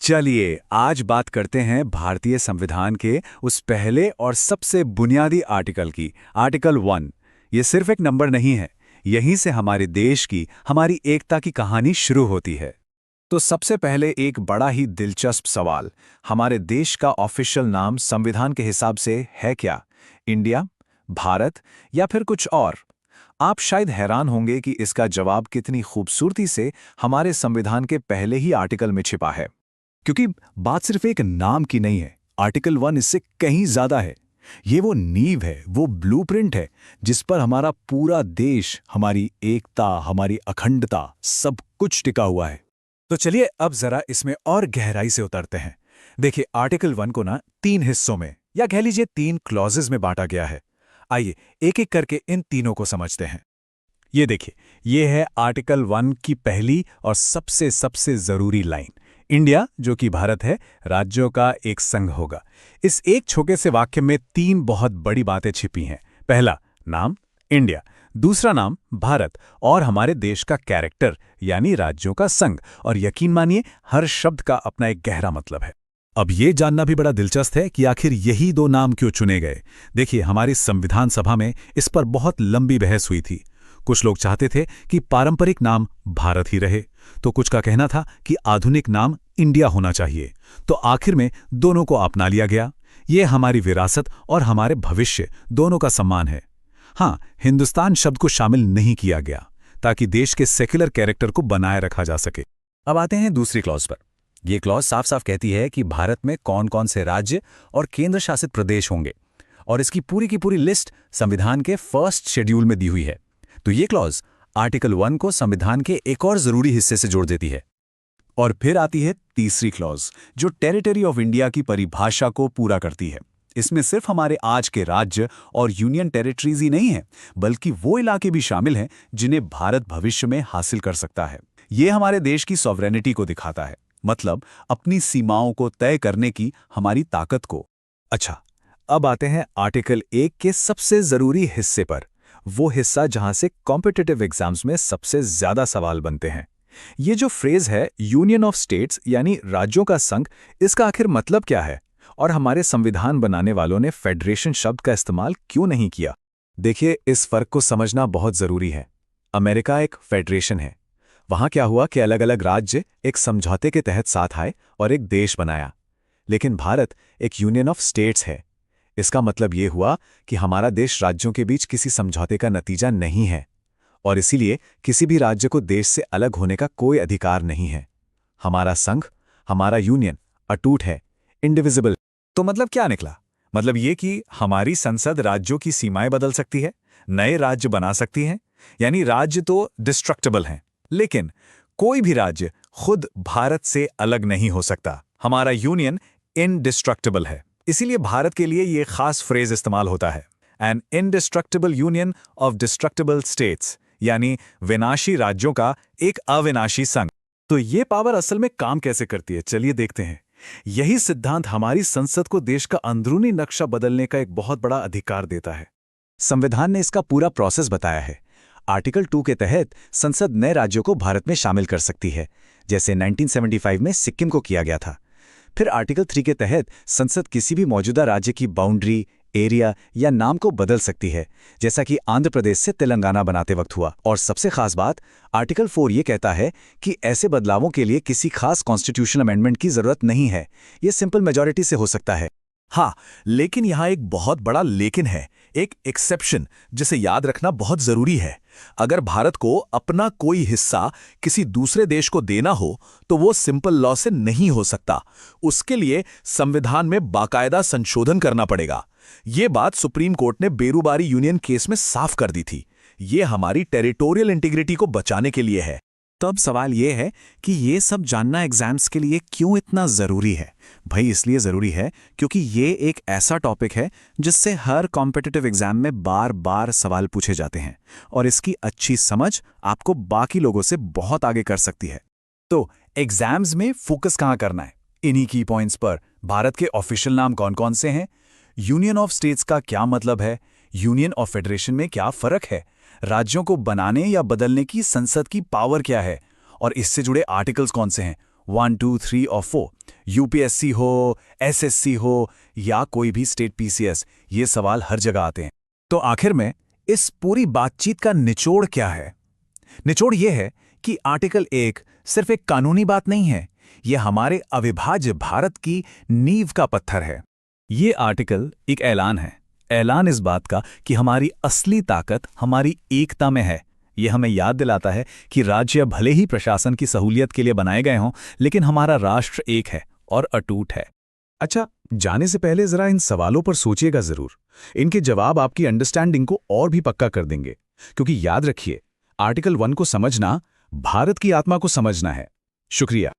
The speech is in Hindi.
चलिए आज बात करते हैं भारतीय संविधान के उस पहले और सबसे बुनियादी आर्टिकल की। आर्टिकल 1। ये सिर्फ एक नंबर नहीं है, यहीं से हमारे देश की, हमारी एकता की कहानी शुरू होती है। तो सबसे पहले एक बड़ा ही दिलचस्प सवाल, हमारे देश का ऑफिशियल नाम संविधान के हिसाब से है क्या? इंडिया, भारत या फिर कुछ और? आप शायद हैरान होंगे कि इसका जवाब कितनी खूबसूरती से हमारे संविधान के पहले ही आर्टिकल में छिपा है। क्योंकि बात सिर्फ एक नाम की नहीं है, आर्टिकल 1 इससे कहीं ज्यादा है। ये वो नींव है, वो ब्लूप्रिंट है जिस पर हमारा पूरा देश, हमारी एकता, हमारी अखंडता, सब कुछ टिका हुआ है। तो चलिए अब जरा इसमें और गहराई से उतरते हैं। देखिए, आर्टिकल 1 को ना 3 हिस्सों में या कह लीजिए 3 क्लॉजेज में बांटा गया है। आइए एक एक करके इन तीनों को समझते हैं। ये देखिए, ये है आर्टिकल 1 की पहली और सबसे सबसे जरूरी लाइन। इंडिया, जो कि भारत है, राज्यों का एक संघ होगा। इस एक छोटे से वाक्य में 3 बहुत बड़ी बातें छिपी हैं। पहला, नाम इंडिया। दूसरा, नाम भारत और हमारे देश का कैरेक्टर यानी राज्यों का संघ। और यकीन मानिए, हर शब्द का अपना एक गहरा मतलब है। अब ये जानना भी बड़ा दिलचस्प है कि आखिर यही 2 नाम क्यों चुने गए। देखिए, हमारी संविधान सभा में इस पर बहुत लंबी बहस हुई थी। कुछ लोग चाहते थे कि पारंपरिक नाम भारत ही रहे, तो कुछ का कहना था कि आधुनिक नाम इंडिया होना चाहिए। तो आखिर में दोनों को अपना लिया गया। ये हमारी विरासत और हमारे भविष्य दोनों का सम्मान है। हाँ, हिंदुस्तान शब्द को शामिल नहीं किया गया ताकि देश के सेक्युलर कैरेक्टर को बनाए रखा जा सके। अब आते हैं दूसरी क्लॉज पर। यह क्लॉज साफ साफ कहती है कि भारत में कौन कौन से राज्य और केंद्र शासित प्रदेश होंगे, और इसकी पूरी की पूरी लिस्ट संविधान के फर्स्ट शेड्यूल में दी हुई है। तो ये क्लॉज आर्टिकल 1 को संविधान के एक और जरूरी हिस्से से जोड़ देती है। और फिर आती है तीसरी क्लॉज, जो टेरिटरी ऑफ इंडिया की परिभाषा को पूरा करती है। इसमें सिर्फ हमारे आज के राज्य और यूनियन टेरिटरीज ही नहीं है, बल्कि वो इलाके भी शामिल हैं जिन्हें भारत भविष्य में हासिल कर सकता है। ये हमारे देश की सॉवरेनिटी को दिखाता है, मतलब अपनी सीमाओं को तय करने की हमारी ताकत को। अच्छा, अब आते हैं आर्टिकल 1 के सबसे जरूरी हिस्से पर, वो हिस्सा जहां से कॉम्पिटिटिव एग्जाम्स में सबसे ज्यादा सवाल बनते हैं। ये जो फ्रेज है यूनियन ऑफ स्टेट्स यानी राज्यों का संघ, इसका आखिर मतलब क्या है और हमारे संविधान बनाने वालों ने फेडरेशन शब्द का इस्तेमाल क्यों नहीं किया? देखिए, इस फर्क को समझना बहुत जरूरी है। अमेरिका एक फेडरेशन है। वहां क्या हुआ कि अलग अलग राज्य एक समझौते के तहत साथ आए और एक देश बनाया। लेकिन भारत एक यूनियन ऑफ स्टेट्स है। इसका मतलब ये हुआ कि हमारा देश राज्यों के बीच किसी समझौते का नतीजा नहीं है, और इसीलिए किसी भी राज्य को देश से अलग होने का कोई अधिकार नहीं है। हमारा संघ, हमारा यूनियन अटूट है, इंडिविजिबल। तो मतलब क्या निकला? मतलब ये कि हमारी संसद राज्यों की सीमाएं बदल सकती है, नए राज्य बना सकती है। यानी राज्य तो डिस्ट्रक्टेबल हैं, लेकिन कोई भी राज्य खुद भारत से अलग नहीं हो सकता। हमारा यूनियन इनडिस्ट्रक्टेबल है। इसीलिए भारत के लिए यह खास फ्रेज इस्तेमाल होता है, an indestructible union of destructible states, यानी विनाशी राज्यों का एक अविनाशी संघ। तो ये पावर असल में काम कैसे करती है, चलिए देखते हैं। यही सिद्धांत हमारी संसद को देश का अंदरूनी नक्शा बदलने का एक बहुत बड़ा अधिकार देता है। संविधान ने इसका पूरा प्रोसेस बताया है। आर्टिकल 2 के तहत संसद नए राज्यों को भारत में शामिल कर सकती है, जैसे 1975 में सिक्किम को किया गया था। फिर आर्टिकल 3 के तहत संसद किसी भी मौजूदा राज्य की बाउंड्री, एरिया या नाम को बदल सकती है, जैसा कि आंध्र प्रदेश से तेलंगाना बनाते वक्त हुआ। और सबसे खास बात, आर्टिकल 4 ये कहता है कि ऐसे बदलावों के लिए किसी खास कॉन्स्टिट्यूशनल अमेंडमेंट की जरूरत नहीं है, ये सिंपल मेजॉरिटी से हो सकता है। हाँ, लेकिन यहाँ एक बहुत बड़ा लेकिन है, एक एक्सेप्शन, जिसे याद रखना बहुत जरूरी है। अगर भारत को अपना कोई हिस्सा किसी दूसरे देश को देना हो, तो वो सिंपल लॉ से नहीं हो सकता। उसके लिए संविधान में बाकायदा संशोधन करना पड़ेगा। ये बात सुप्रीम कोर्ट ने बेरूबारी यूनियन केस में साफ कर दी थी। ये हमारी टेरिटोरियल इंटीग्रिटी को बचाने के लिए है। तब सवाल यह है कि ये सब जानना एग्जाम्स के लिए क्यों इतना जरूरी है? भाई, इसलिए जरूरी है क्योंकि ये एक ऐसा टॉपिक है जिससे हर कॉम्पिटिटिव एग्जाम में बार बार सवाल पूछे जाते हैं, और इसकी अच्छी समझ आपको बाकी लोगों से बहुत आगे कर सकती है। तो एग्जाम्स में फोकस कहाँ करना है? इन्हीं की पॉइंट्स पर। भारत के ऑफिशियल नाम कौन कौन से हैं? यूनियन ऑफ स्टेट्स का क्या मतलब है? यूनियन और फेडरेशन में क्या फर्क है? राज्यों को बनाने या बदलने की संसद की पावर क्या है? और इससे जुड़े आर्टिकल्स कौन से हैं? 1, 2, 3 और 4, यूपीएससी हो, एसएससी हो या कोई भी स्टेट पीसीएस, ये सवाल हर जगह आते हैं। तो आखिर में इस पूरी बातचीत का निचोड़ क्या है? निचोड़ ये है कि आर्टिकल 1 सिर्फ एक कानूनी बात नहीं है, यह हमारे अविभाज्य भारत की नींव का पत्थर है। ये आर्टिकल एक ऐलान है, ऐलान इस बात का कि हमारी असली ताकत हमारी एकता में है। यह हमें याद दिलाता है कि राज्य भले ही प्रशासन की सहूलियत के लिए बनाए गए हों, लेकिन हमारा राष्ट्र एक है और अटूट है। अच्छा, जाने से पहले जरा इन सवालों पर सोचिएगा जरूर। इनके जवाब आपकी अंडरस्टैंडिंग को और भी पक्का कर देंगे, क्योंकि याद रखिए, आर्टिकल 1 को समझना भारत की आत्मा को समझना है। शुक्रिया।